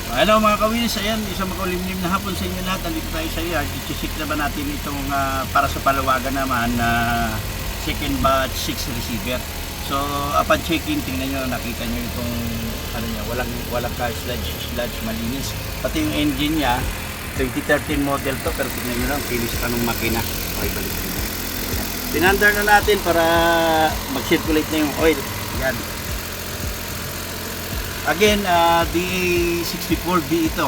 Hello mga kawinis, ayan, isang makulimlim na hapon sa inyo lahat. Nandito tayo sa yard. I-check na ba natin itong para sa palawagan naman na second batch 6 receiver. So upon checking, tingnan nyo, nakita nyo itong ano niya, walang car sludge, malinis. Pati yung engine niya, 2013 model to, pero tingnan nyo lang, finish pa ng makina. Okay, balik nyo. Pinandar na natin para mag-circulate na yung oil. Yan. Again, DA64B ito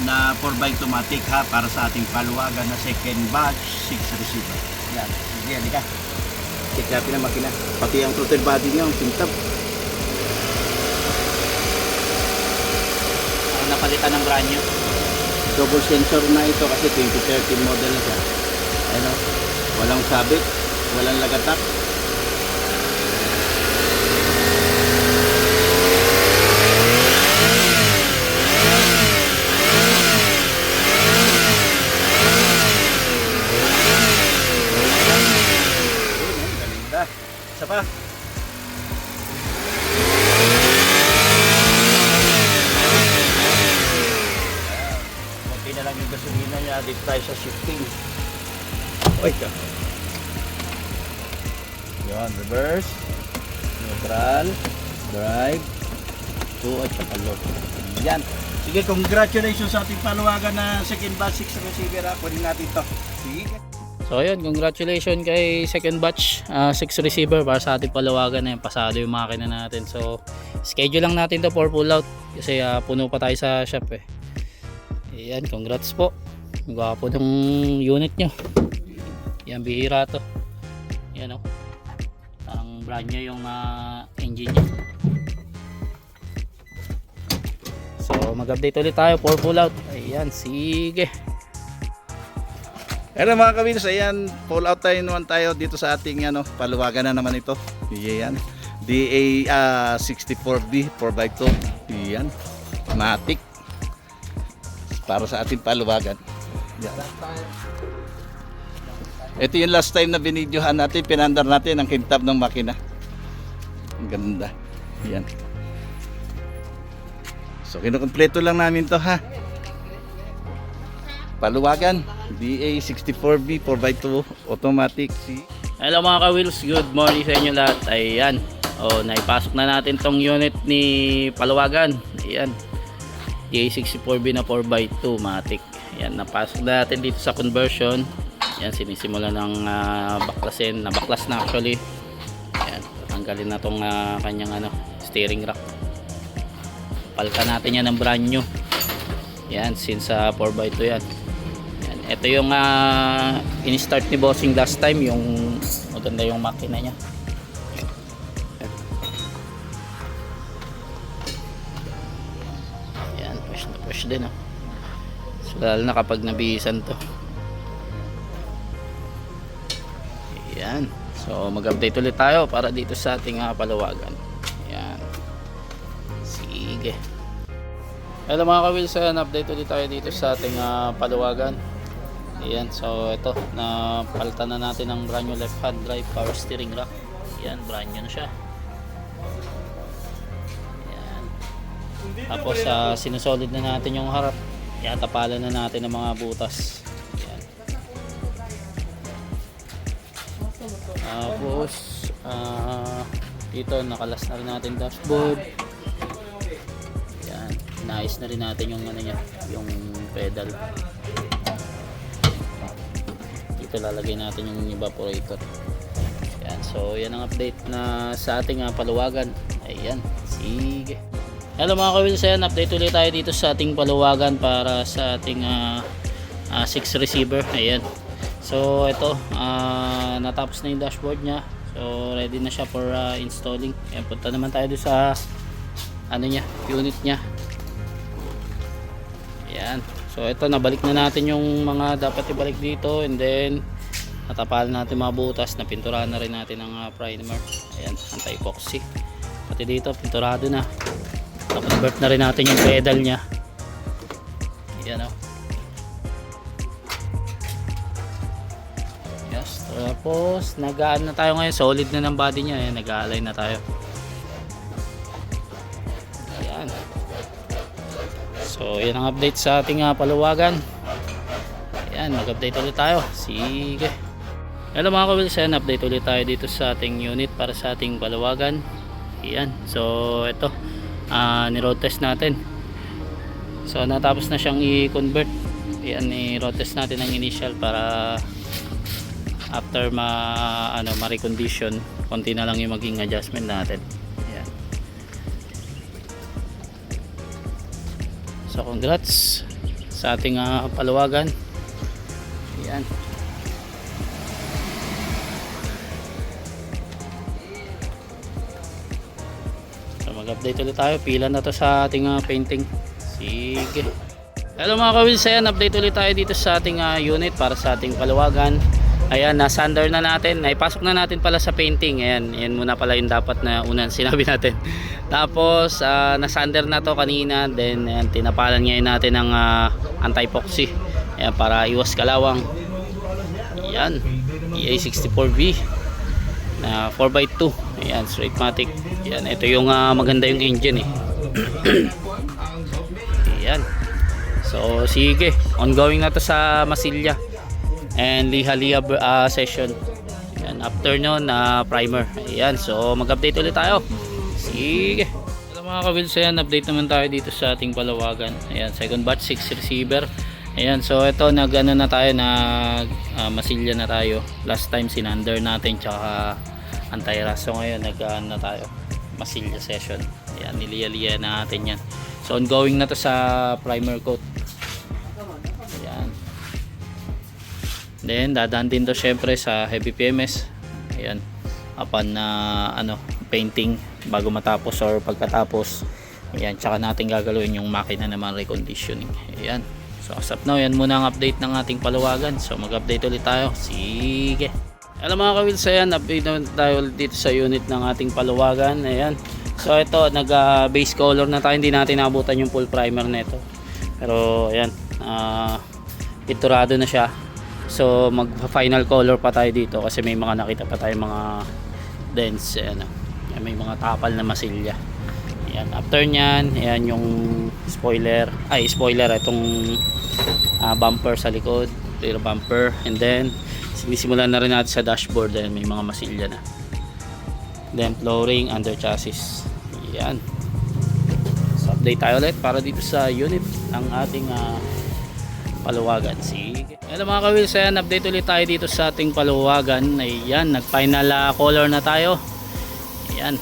na 4x automatic ha, para sa ating paluwagan na second batch 6 receiver. Yan, sige, halika. Check natin ang makina. Pati ang throttle body niya, ang tintab. Napalitan ng brand new. Double sensor na ito kasi 2013 model na siya. Ano, walang sabit, walang lagatak. Isa pa. Kunti na lang yung gasolina niya. Dito tayo sa shifting. Oy ka. Yun, reverse, neutral, drive, 2 at saka low. Yan. Sige, congratulations sa ating paluwagan na second batch 6 receiver. Kunin natin ito. Sige. So ayun, congratulations kay second batch 6 receiver para sa ating palawagan na yung pasado yung makina natin. So schedule lang natin to for pull out kasi puno pa tayo sa shop eh. Ayan, congrats po. Gwapo ng unit nyo. Yan, bihira to. Yan o. Parang brand new yung engine nya. So mag-update ulit tayo for pull out. Ayan, sige. Hello mga kawinis, ayan, pull out naman tayo dito sa ating paluwagan na naman ito. Ayan, DA64B 4x2. Ayan, matic para sa ating paluwagan. Ayan. Ito yung last time na binidyohan natin, pinandar natin ang kintab ng makina. Ang ganda. Ayan. So kinukumpleto lang namin to ha. Paluwagan, DA64B 4x2 automatic. Hello mga ka-wheels, good morning sa inyo lahat. Ayan, naipasok na natin tong unit ni paluwagan. Ayan, DA64B na 4x2 matic. Ayan, napasok na natin dito sa conversion. Ayan, sinisimula ng baklasin, nabaklas na actually. Ayan, tatanggalin na tong kanyang steering rack. Palitan natin yan ng brand new. Ayan, since 4x2 yan. Ito yung in-start ni Bossing last time, yung maganda yung makina niya. Ayan, push na push din so, lalo na kapag nabihisan to. Ayan, so mag-update ulit tayo para dito sa ating paluwagan. Ayan, sige. Hello mga ka-wheels, update ulit tayo dito sa ating paluwagan. Ayan, so ito, napalitan na natin ang brand new left hand drive power steering rack. Ayan, brand new na siya. Ayan. Tapos sinusolid na natin yung harap. Ayan, tapalan na natin ang mga butas. Ayan. Tapos dito nakalas na rin natin dashboard. Ayan, inaayos na rin natin yung yung pedal. Lalagay natin yung evaporator. Ayan, so yan ang update na sa ating paluwagan. Ayan, sige. Hello mga ka-wheels, ayan, update ulit tayo dito sa ating paluwagan para sa ating 6 receiver. Ayan, so ito natapos na yung dashboard nya, so ready na siya for installing. Ayan, punta naman tayo doon sa unit nya. Ayan, so ito, nabalik na natin yung mga dapat ibalik dito, and then natapalan natin mga butas, na pinturahan na rin natin ang primer. Ayan, anti-epoxy. Pati dito pinturado na. Na-convert na rin natin yung pedal nya. Ayan yes, tapos nag-aan na tayo ngayon, solid na ng body nya. Ayan, nag-align na tayo. Ayan. So So yan ang update sa ating paluwagan. Ayan, mag-update ulit tayo. Sige. Hello mga ka-wheels, update ulit tayo dito sa ating unit para sa ating paluwagan. Ayan, so ito ni-road test natin. So natapos na siyang i-convert. Ayan, ni-road test natin ang initial para after ma-recondition, konti na lang yung maging adjustment natin. Ayan. So congrats sa ating paluwagan. Ayan. So mag-update ulit tayo. Pila na to sa ating painting. Sige. Hello mga ka-wheels, ayan, update ulit tayo dito sa ating unit para sa ating paluwagan. Ayan, na-sander na natin. Naipasok na natin pala sa painting. Ayan, yan muna pala yung dapat na unang sinabi natin. Tapos, na-sander na to kanina. Then, ayan, tinapalan ngayon natin ng anti-epoxy. Ayan, para iwas kalawang. Ayan, EA64V na 4x2. Ayan, straight matic. Ayan, ito yung maganda yung engine eh. Ayan. So, sige. Ongoing na to sa Masilya and Liha-Liha session. Ayan, after nun primer. Ayan, so mag-update ulit tayo. Sige. Hello mga ka-wheels, ayan, update naman tayo dito sa ating palawagan. Ayan, second batch 6 receiver. Ayan, so ito nag-ano na tayo, Masilya na tayo. Last time sinander natin tsaka anti-rust. So ngayon nag-ano na tayo, Masilya session. Ayan, niliya-liya natin yan. So ongoing na to sa primer coat. Ayan. Then dadaan din to syempre sa heavy PMS. Ayan. Upon painting bago matapos or pagkatapos. Ayan, tsaka natin gagalawin yung makina naman reconditioning. Ayan. So as of now, yan muna ang update ng ating paluwagan. So mag-update ulit tayo. Sige. Alam mga ka-wheels, ayan, update naman tayo dito sa unit ng ating paluwagan. Ayan. So ito, nag-base color na tayo. Hindi natin nabutan yung full primer nito. Pero ayan, pinturado na siya. So mag-final color pa tayo dito kasi may mga nakita pa tayo mga dents. Ayan, may mga tapal na masilya. Ayan, after nyan, ayan yung spoiler. Spoiler, itong bumper sa likod, rear bumper. And then sinisimulan na rin natin sa dashboard. Ayan, may mga masilya na. Then flooring, under chassis. Ayan. So update tayo ulit para dito sa unit ng ating paluwagan. Sige. Hello mga ka-wheels, ayan, update ulit tayo dito sa ating paluwagan. Ayan, nag-final color na tayo. Ayan.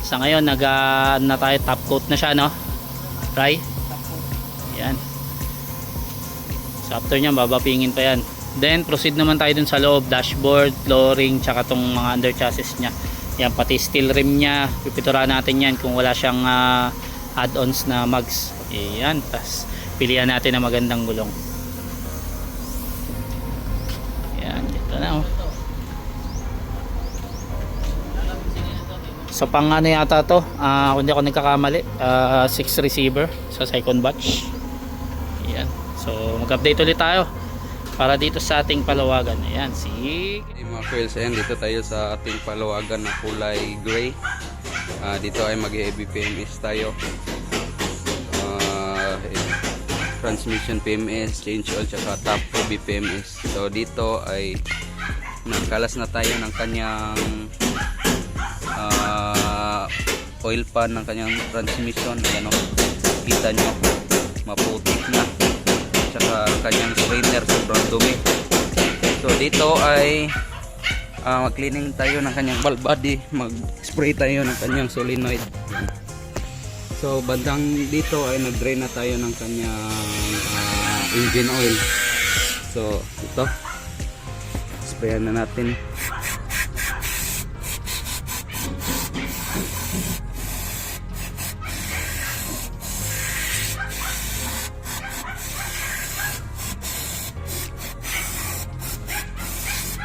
Sa ngayon, na tayo, top coat na siya, no? Try. Ayan. So after nyan, babapingin pa yan. Then, proceed naman tayo dun sa loob. Dashboard, flooring, tsaka tong mga under chassis nya. Ayan, pati steel rim nya. Pipiturahan natin yan kung wala siyang add-ons na mugs. Ayan. Tapos, pilihan natin na magandang gulong. Ayan, ito na, oh. So pang yata to, kung di ako nagkakamali, 6 receiver sa second batch. Ayan. So mag-update ulit tayo para dito sa ating paluwagan. Ayan, sige. Mga ka-wheels, ayan, dito tayo sa ating paluwagan na kulay gray. Dito ay mag-heavy PMS tayo. Transmission PMS, change oil, tsaka top heavy PMS. So dito ay nagkalas na tayo ng kanyang oil pan ng kanyang transmission. Ayan, kita nyo, maputik na, tsaka kanyang strainer sobrang dumi. So dito ay mag-cleaning tayo ng kanyang valve body, mag-spray tayo ng kanyang solenoid. So bandang dito ay nag-drain na tayo ng kanyang engine oil. So ito, sprayan na natin.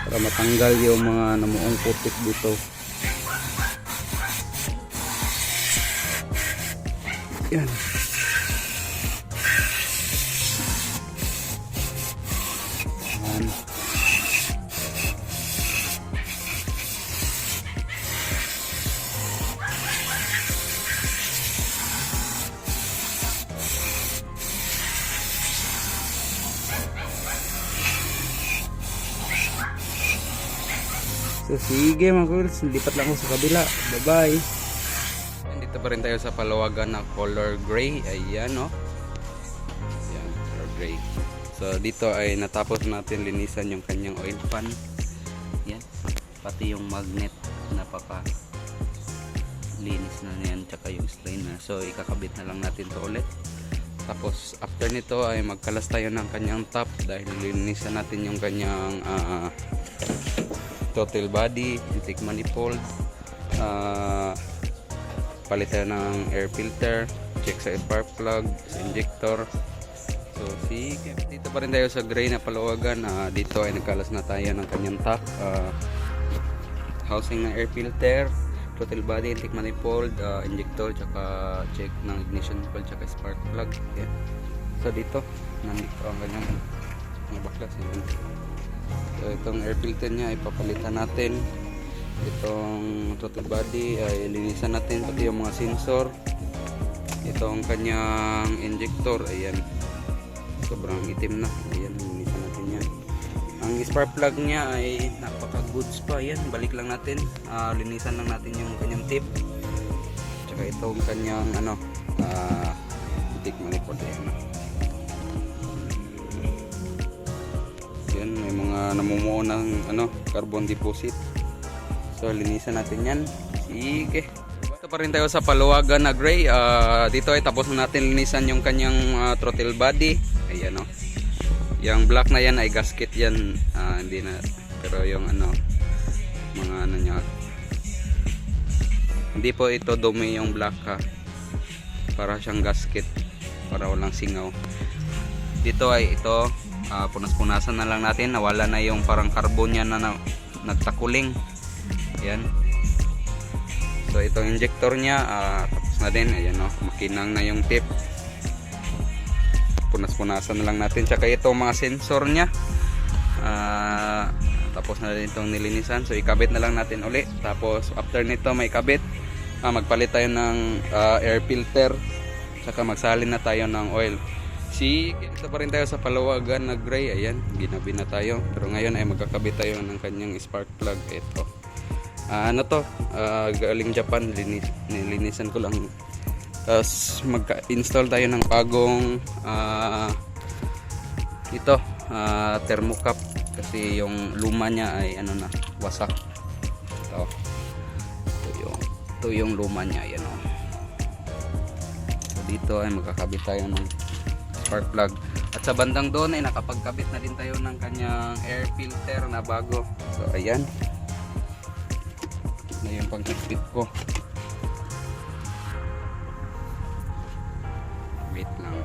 Para matanggal yung mga namuong putik dito. Yan. Yan. So sige mga Kawils, lipat lang ako sa kabila. Bye bye. Dito pa rin tayo sa palawagan na color gray. Ayan no. Ayan, color gray. So dito ay natapos natin linisan yung kanyang oil pan. Yan. Pati yung magnet napaka linis na yan, tsaka yung strainer. So ikakabit na lang natin to ulit. Tapos after nito ay magkalas tayo ng kanyang top dahil linisan natin yung kanyang throttle body, intake manifold, palit tayo ng air filter, check sa spark plug, sa injector. So sige, dito pa rin tayo sa gray na palawagan. Dito ay nagkalas na tayo ng kanyang top, housing ng air filter, throttle body, intake manifold, injector, tsaka check ng ignition coil, tsaka spark plug. Yeah. So dito, nandito ang kanyang mga baklas. So itong air filter niya ay papalitan natin. Itong throttle body ay linisan natin, pati yung mga sensor. Itong kanyang injector, ayan, sobrang itim na. Ayan, linisan natin yan. Ang spark plug niya ay napaka goods pa. Yan, balik lang natin, linisan lang natin yung kanyang tip, tsaka itong kanyang intake manifold. Yan, may mga namumuo ng carbon deposit. So linisan natin yan. Sige, ito pa rin tayo sa palawagan na gray. Dito ay tapos na natin linisan yung kanyang throttle body. Ayan o. Yung black na yan ay gasket yan, hindi na, pero yung mga niya, hindi po ito dumi yung black para siyang gasket, para walang singaw. Dito ay ito, punas-punasan na lang natin, nawala na yung parang carbon yan na nagtakuling. Yan. So itong injector niya, tapos na din, ayan o, makinang na yung tip. Punas-punasan na lang natin, tsaka itong mga sensor nya, tapos na din itong nilinisan. So ikabit na lang natin uli. Tapos after nito may kabit, magpalit tayo ng air filter, tsaka magsalin na tayo ng oil. Ito pa rin tayo sa palawagan na gray. Ayan, ginabi na tayo, pero ngayon ay magkakabit tayo ng kanyang spark plug. Ito galing Japan, nilinisan ko lang. Tapos mag-install tayo ng bagong thermocap, kasi yung luma niya ay wasak. Ito yung luma niya, yan o. So dito ay magkakabit tayo ng spark plug, at sa bandang doon ay nakapagkabit na din tayo ng kanyang air filter na bago. So ayan na yung pagkikit ko. Wait lang.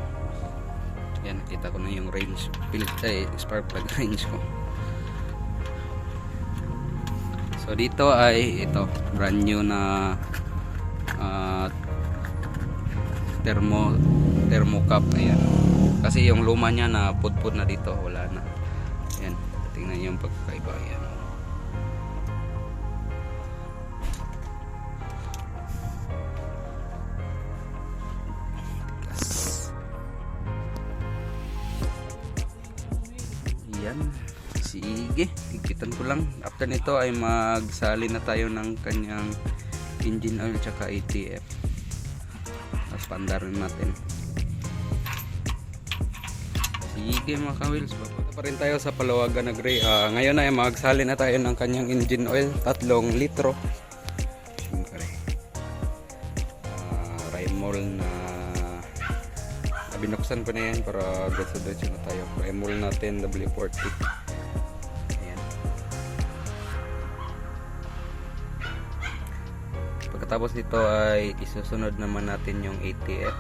Yan, nakita ko na yung range spark plug range ko. So dito ay ito, brand new na thermocap. Ayan, kasi yung luma niya na pudpud na dito, wala na. Ayan, tingnan niyo yung pagkaiba. Ayan. Yan, sige, higpitan ko lang. After nito ay magsali na tayo ng kanyang engine oil tsaka ATF. Tapos pandarin natin. Sige mga ka-wheels, papunta pa rin tayo sa palawagan na gray. Ngayon ay magsali na tayo ng kanyang engine oil, 3 litro. Rymol na binuksan ko na yan para diretso na tayo. Rymol natin W40. Ayan. Pagkatapos nito ay isusunod naman natin yung ATF.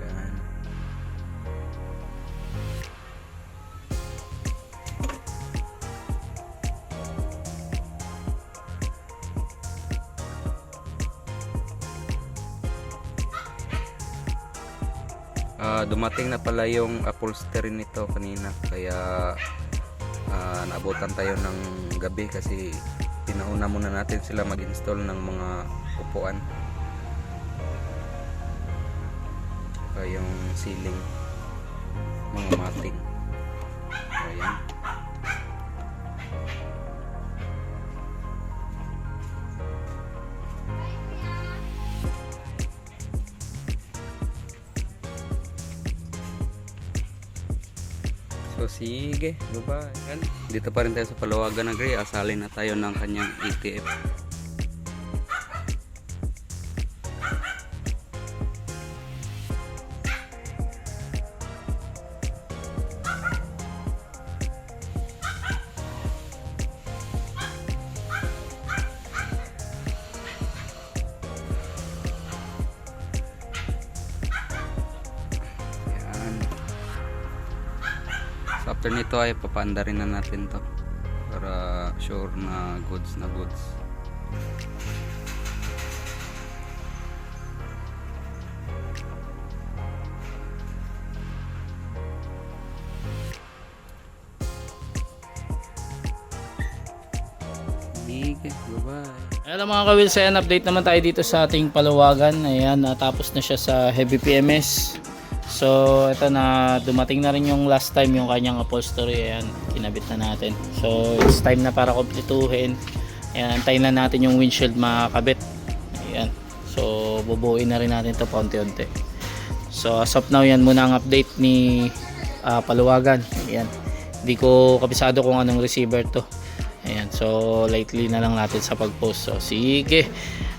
Ayan. Dumating na pala yung upholstery nito kanina, kaya naabutan tayo ng gabi kasi pinauna muna natin sila mag-install ng mga upuan saka yung ceiling. mga mating. Ayan. So sige, bye-bye. Yan. Dito pa rin tayo sa Palawagan na Gray. Asalin na tayo ng kanyang ETF. Yan. So after nito ay papaanda rin na natin to para sure na goods na goods. Sige, bye-bye. Hello mga ka-wheels, ayan, update naman tayo dito sa ating Palawagan. Ayan, natapos na siya sa heavy PMS. So ito na, dumating na rin yung last time yung kanyang upholstery. Ayan, kinabit na natin. So it's time na para kumpletuhin. Ayan, antayin na natin yung windshield makakabit. Ayan, so bubuuin na rin natin to paunti-unti. So as of now, yan muna ang update ni Palawagan. Ayan, hindi ko kabisado kung anong receiver to. Ayan, so lately na lang natin sa pag-post. So sige,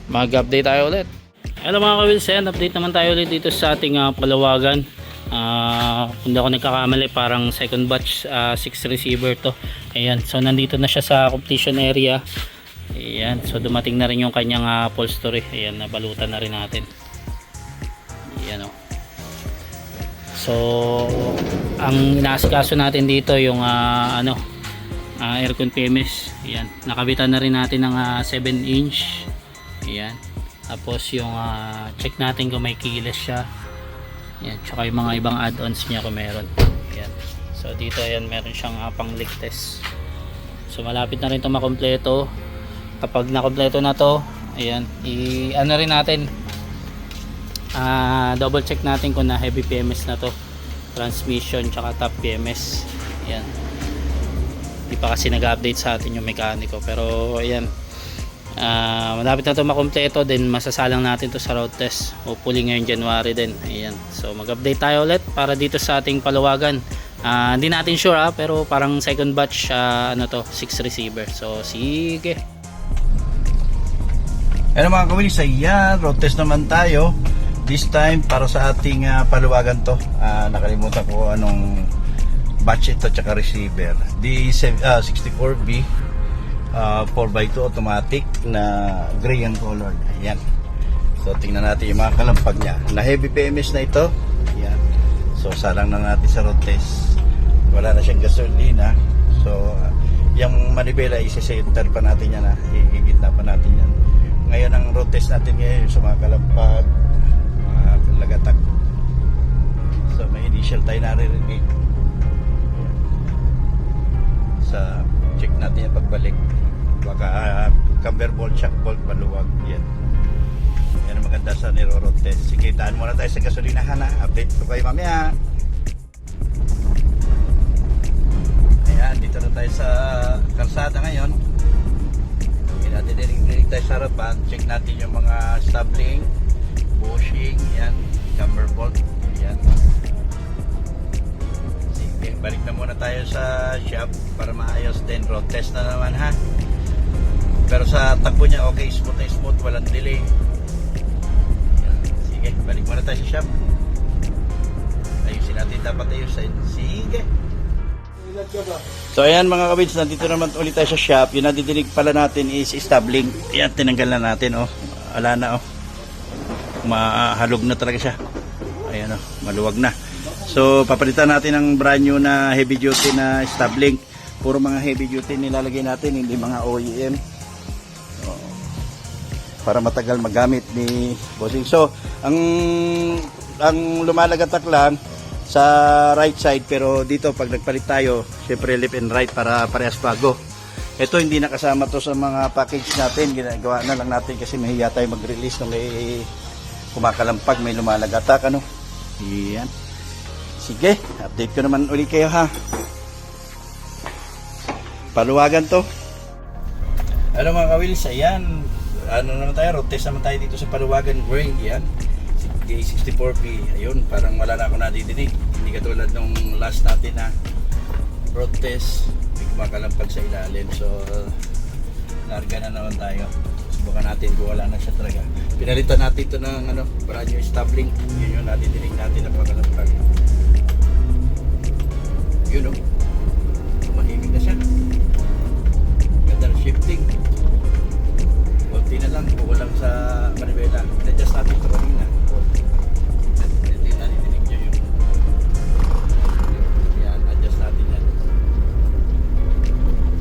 mag-update tayo ulit. Hello mga ka-wheels, ayan, update naman tayo ulit dito sa ating Palawagan. Kung di ako nagkakamali, parang second batch 6 receiver to. Ayan, so nandito na siya sa completion area. Ayan, so dumating na rin yung kanyang upholstery. Ayan, nabalutan na rin natin. Ayan, oh. So ang inaasikaso natin dito yung aircon PMS. Ayan, nakabitan na rin natin ng 7 inch. Ayan, tapos yung check natin kung may keyless siya. Ayan, tsaka yung mga ibang add-ons niya kung meron. Ayan, so dito ayan, meron siyang pang leak test. So malapit na rin ito makompleto. Kapag nakompleto na to, ayan, ano rin natin, double check natin kung na heavy PMS na to, transmission tsaka top PMS. Ayan, di pa kasi nag-update sa atin yung mekaniko, pero ayan, malapit na ito makompleto, then masasalang natin to sa road test, hopefully ngayong January din. Ayan, so mag-update tayo ulit para dito sa ating Palawagan. Hindi natin sure pero parang second batch 6 receiver. So sige. Ano mga ka-wheels, ayan, road test naman tayo. This time para sa ating Palawagan to. Nakalimutan ko anong batch ito tsaka receiver. D64B 4x2 automatic na gray and colored. Ayan, so tingnan natin yung mga kalampag nya na heavy PMS na ito. Ayan, so salang na natin sa road test. Wala na siyang gasolina. So yung manibela isi-center pa natin yan, higit na pa natin yan. Ngayon ang road test natin ngayon sa mga kalampag, mga lagatak. So may initial tayo naririnig. Sa check natin yung pagbalik, baka camber bolt, shock bolt, maluwag. Yan ang maganda sa niro-road test. Sige, taan muna tayo sa gasolinahan. Update ko kayo mamaya. Ayan, dito na tayo sa kalsada ngayon. Hindi natin dinig tayo sa harapan. Check natin yung mga stabling, bushing, yan, camber bolt. Yan, balik na muna tayo sa shop para maayos din. Road test na naman ha, pero sa takbo niya okay, smooth na smooth, walang delay. Sige, balik muna tayo sa shop. Ayusin natin, dapat ayusin. Sige. So ayan mga kabits, nandito naman ulit tayo sa shop. Yung nadidinig pala natin is stabling. Ayan, tinanggal na natin. Wala na. Mahalog na talaga siya. Ayan, maluwag na. So papalitan natin ng brand new na heavy duty na stabling. Puro mga heavy duty nilalagay natin, hindi mga OEM. Para matagal magamit ni bossing. So ang lumalagatak lang sa right side, pero dito pag nagpalit tayo, syempre left and right para parehas bago. Ito hindi nakasama to sa mga package natin, ginagawa na lang natin kasi mahiya tayo mag-release na may kumakalampag, may lumalagatak. Yan. Sige, update ko naman uli kayo ha. Paluwagan to. Ano mga ka-wheels, ayan. Ano naman tayo, road test naman tayo dito sa Paluwagan Gray. Yan. K64B. Ayun, parang wala na ako nadidinig. Hindi katulad nung last natin na road test. May kumakalampag sa ilalim. So, larga na naman tayo. Subukan natin kung wala na siya talaga. Pinalitan natin ito ng brand new stop link. Yun yung nadidinig natin na kumakalampag. Yun o. Tumahimik na siya. Ganda ng shifting. Kunti na lang. Kukulang sa manibela. Adjust natin ito kanina. Hindi nadidinig nyo yung yan. Adjust natin yan.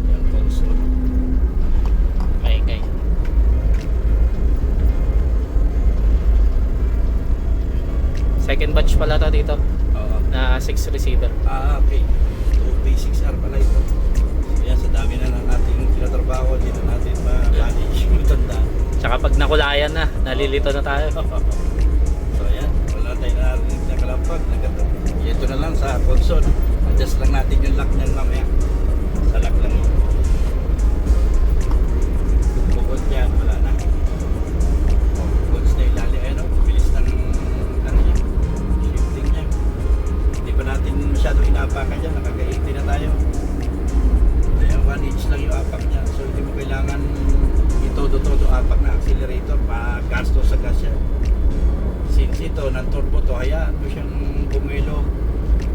Yung console. Okay. Second batch pala to dito Oo. na 6 receiver. Okay. 2B6R pala ito. Ayan, sa dami na ng ating tinatrabaho, dito natin ma-manage yung tanda. Tsaka pag nakulayan na, nalilito na tayo. So ayan, wala tayo narinig na kalampag. Ito na lang sa console. Adjust lang natin yung lock niyan mamaya. Sa lock lang yun. Bukod yan, wala na. Bukod na ilalim. Ayan o, bilis ng shifting niya. Hindi pa natin masyado inaapakan dyan. Nakaka-80 na tayo. Ayan, 1 inch lang yung apak niya. So hindi mo kailangan itodo-todo apak na accelerator. Paggasto sa gas yan. Since ito, non-turbo to, hayaan mo siyang bumilo.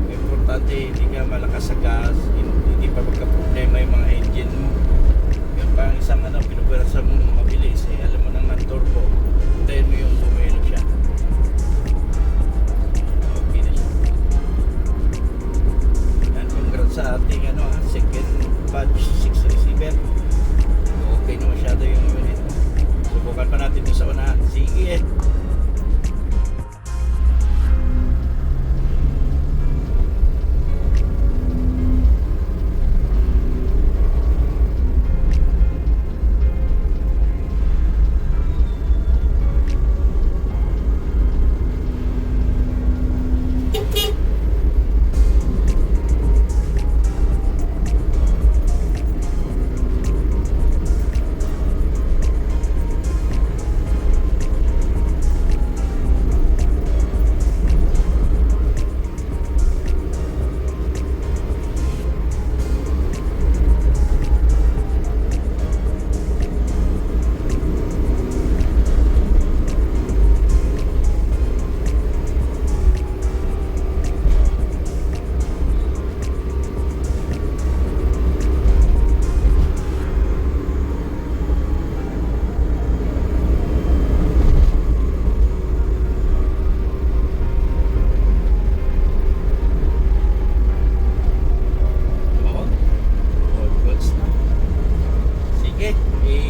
Importante, hindi ka malakas sa gas, hindi pa magka-problema yung mga engine mo. Yan pa ang isang pinupwersa mo mabilis, alam mo nang non-turbo, tayo mo yung bumilo siya. Okay na siya. Yan, congrats sa ating second batch 6 receiver. Okay na masyado yung unit. Subukan pa natin sa unahan. Sige.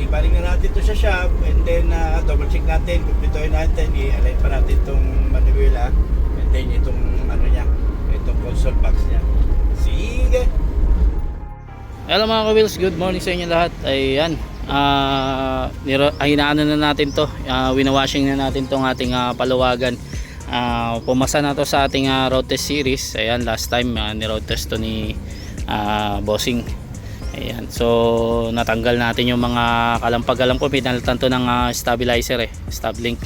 Ibaling na natin ito sa shop and then double check natin, kumpletuhin natin, i-align pa natin itong manuela and then itong itong console box niya. Sige! Hello mga ka-wheels, good morning sa inyo lahat. Ayan, inaano na natin to, winawashing na natin tong ating paluwagan. Pumasa na to sa ating road test series. Ayan, last time ni-road test to ni Bossing. Ayan, so natanggal natin yung mga kalampag. Alam ko pinalitan to ng stabilizer stop link.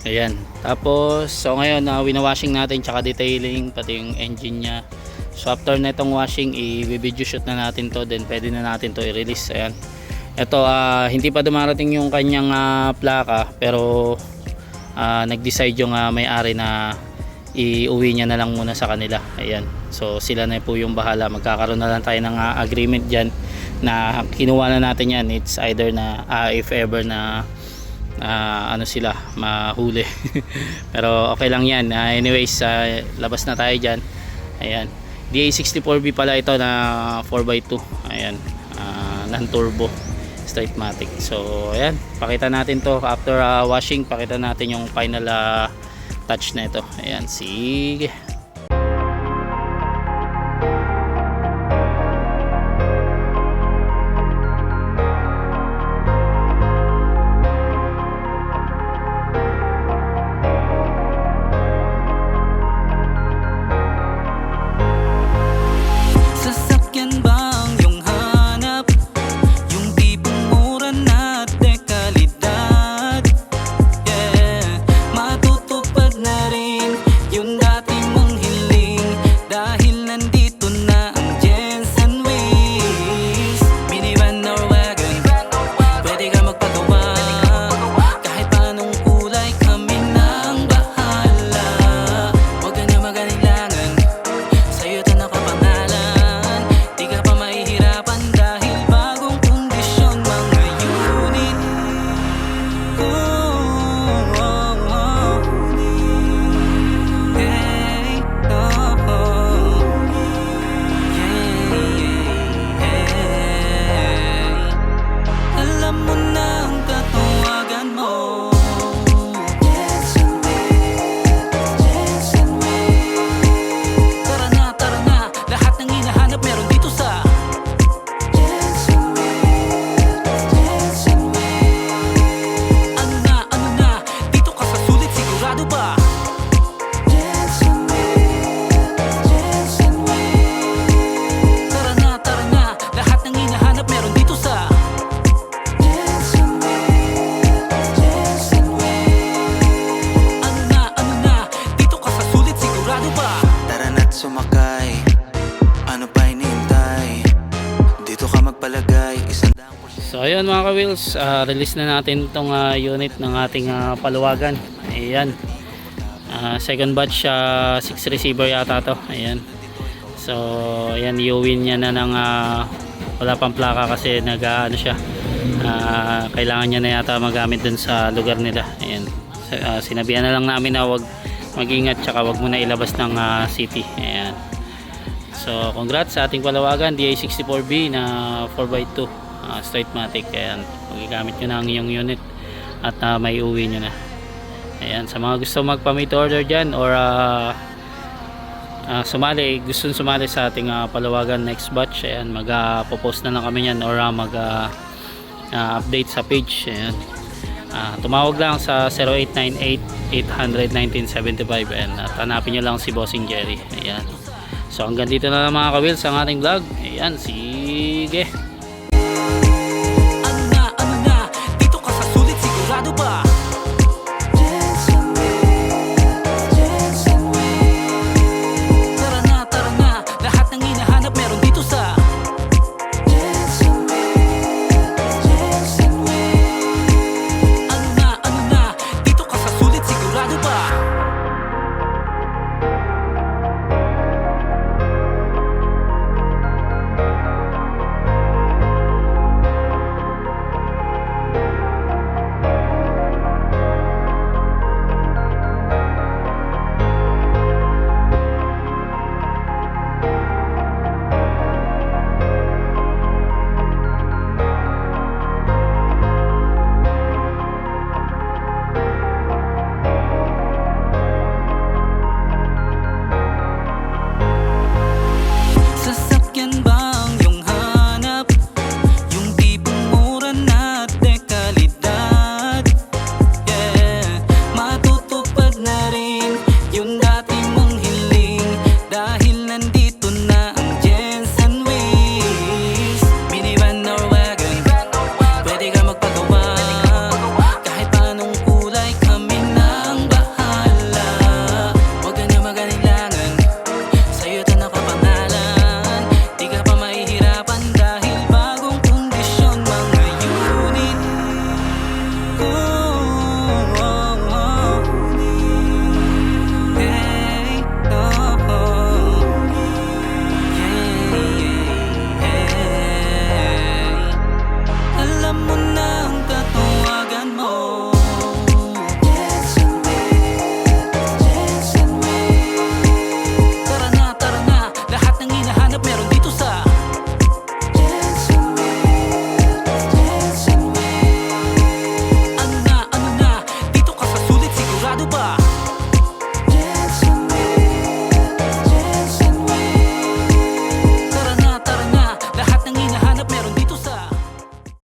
Ayan, tapos so ngayon winawashing natin tsaka detailing pati yung engine nya. So after na itong washing, i-video shoot na natin to, then pwede na natin to i-release. Ayan, ito hindi pa dumarating yung kanyang plaka, pero nag-decide yung may-ari na iuwi niya na lang muna sa kanila. Ayan, so sila na po yung bahala. Magkakaroon na lang tayo ng agreement dyan na kinuha na natin yan. It's either na if ever na sila mahuli pero okay lang yan. Anyways, labas na tayo dyan. Ayan, DA64B pala ito na 4x2. Ayan, non-turbo straight matic. So ayan, pakita natin to after washing. Pakita natin yung final touch na ito. Ayan, sige. ayun mga ka-wheels, release na natin itong unit ng ating paluwagan. Ayan. Second batch, 6 receiver yata to. Ayan. So ayan, iuwin niya na ng wala pang plaka kasi ano siya, kailangan niya na yata magamit dun sa lugar nila. Ayan. Sinabihan na lang namin na wag mag-ingat, tsaka wag muna ilabas ng city. Ayan. So congrats sa ating paluwagan DA64B na 4x2 straight matic. Ayan, magigamit nyo na ang iyong unit at may uwi nyo na. Ayan, sa mga gusto magpa-made order dyan or gusto sumali sa ating paluwagan next batch, ayan, mag-post na lang kami yan or update sa page. Ayan. Tumawag lang sa 0898-800-1975 at hanapin nyo lang si Bossing Jerry. Ayan. So hanggang dito na lang mga ka-wheels ang ating vlog. Ayan, sige. Ano na, dito ka sa sulit, sigurado ba? Tara na, lahat ng hinahanap meron dito sa Ano na, dito ka sa sulit, sigurado ba? Sasakyan bang yung hanap? Yung tipong mura na dekalidad? Yeah, matutupad na rin yung dati mong hiling dahil nandito na ang Jensen Wheels. Minivan or wagon, pwede ka magpagawa. Kahit anong kulay, kami nang bahala. Huwag ka na mag-alilangan, sa'yo ito nakapangalan. Di ka pa mahihirapan dahil bagong kondisyon mga unit. Hey, alam mo na ang tatawagan mo. Tara na, lahat ng hinahanap meron dito sa Ano na, dito ka sa sulit, sigurado ba?